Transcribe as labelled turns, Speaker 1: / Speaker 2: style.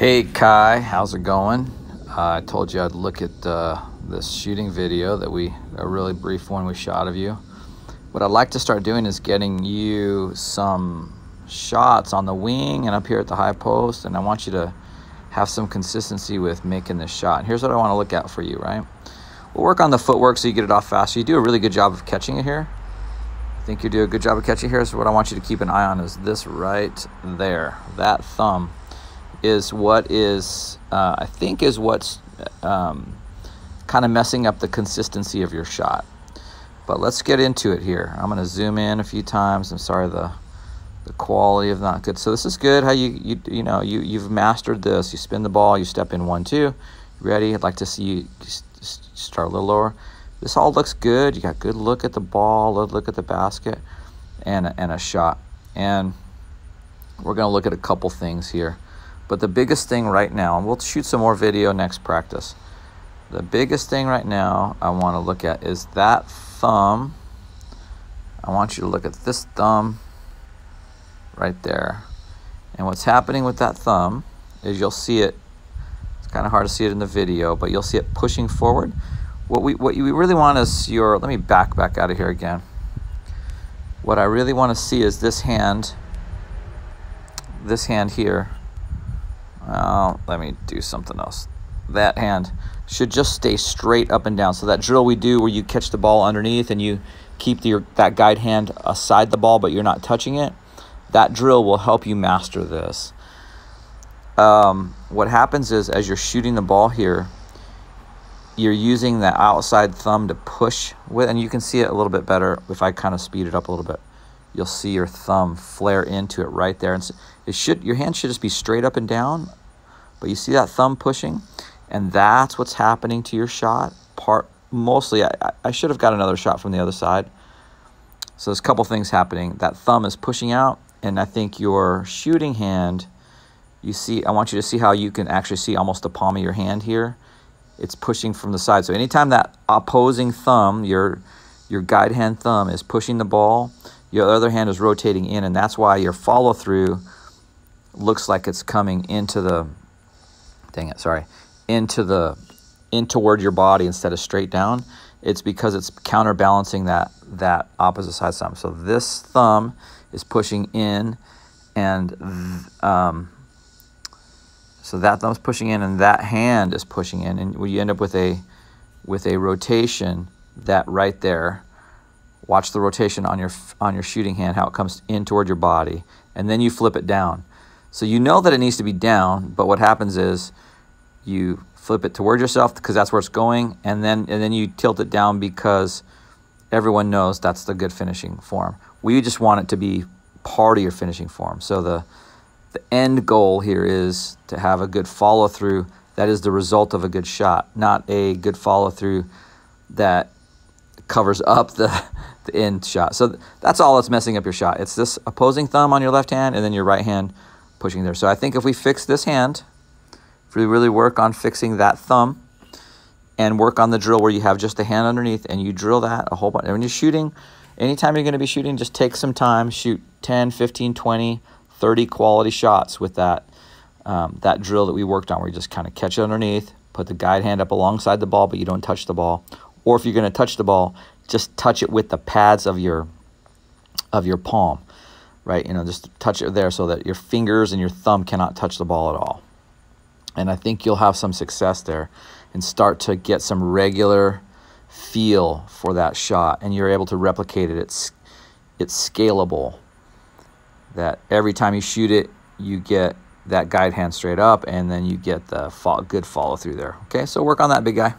Speaker 1: Hey Kai, how's it going? I told you I'd look at this shooting video a really brief one we shot of you. What I'd like to start doing is getting you some shots on the wing and up here at the high post, and I want you to have some consistency with making this shot. Here's what I want to look at for you, right? We'll work on the footwork so you get it off faster. You do a really good job of catching it here. I think you do a good job of catching here. So what I want you to keep an eye on is this right there. That thumb is what is, I think is what's kind of messing up the consistency of your shot. But let's get into it here. I'm gonna zoom in a few times. I'm sorry, the quality of not good. So this is good, how you've mastered this. You spin the ball, you step in 1, 2. Ready? I'd like to see you start a little lower. This all looks good. You got good look at the ball, look at the basket, and a shot. And we're gonna look at a couple things here. But the biggest thing right now, and we'll shoot some more video next practice. The biggest thing right now I want to look at is that thumb. I want you to look at this thumb right there. And what's happening with that thumb is you'll see it. It's kind of hard to see it in the video, but you'll see it pushing forward. What you really want is let me back out of here again. What I really want to see is this hand here. Let me do something else. That hand should just stay straight up and down. So that drill we do where you catch the ball underneath and you keep that guide hand aside the ball but you're not touching it, that drill will help you master this. What happens is as you're shooting the ball here, you're using the outside thumb to push with, and you can see it a little bit better if I kind of speed it up a little bit. You'll see your thumb flare into it right there. And your hand should just be straight up and down, but you see that thumb pushing, and that's what's happening to your shot. Mostly, I should have got another shot from the other side. So there's a couple things happening. That thumb is pushing out, and I think your shooting hand, I want you to see how you can actually see almost the palm of your hand here. It's pushing from the side. So anytime that opposing thumb, your guide hand thumb is pushing the ball, your other hand is rotating in, and that's why your follow-through looks like it's coming into toward your body instead of straight down. It's because it's counterbalancing that opposite side thumb. So this thumb is pushing in, and so that thumb's pushing in, and that hand is pushing in, and you end up with a rotation that right there. Watch the rotation on your shooting hand, how it comes in toward your body, and then you flip it down. So you know that it needs to be down, but what happens is you flip it toward yourself because that's where it's going, and then you tilt it down because everyone knows that's the good finishing form. We just want it to be part of your finishing form. So the end goal here is to have a good follow-through that is the result of a good shot, not a good follow-through that covers up the end shot. So that's all that's messing up your shot. It's this opposing thumb on your left hand and then your right hand pushing there. So I think if we fix this hand, if we really work on fixing that thumb and work on the drill where you have just the hand underneath and you drill that a whole bunch. And when you're shooting, anytime you're going to be shooting, just take some time, shoot 10, 15, 20, 30 quality shots with that drill that we worked on where you just kind of catch it underneath, put the guide hand up alongside the ball, but you don't touch the ball. Or if you're going to touch the ball, just touch it with the pads of your palm, right? Just touch it there so that your fingers and your thumb cannot touch the ball at all. And I think you'll have some success there and start to get some regular feel for that shot, and you're able to replicate it. It's scalable. That every time you shoot it, you get that guide hand straight up, and then you get the good follow through there. Okay, so work on that, big guy.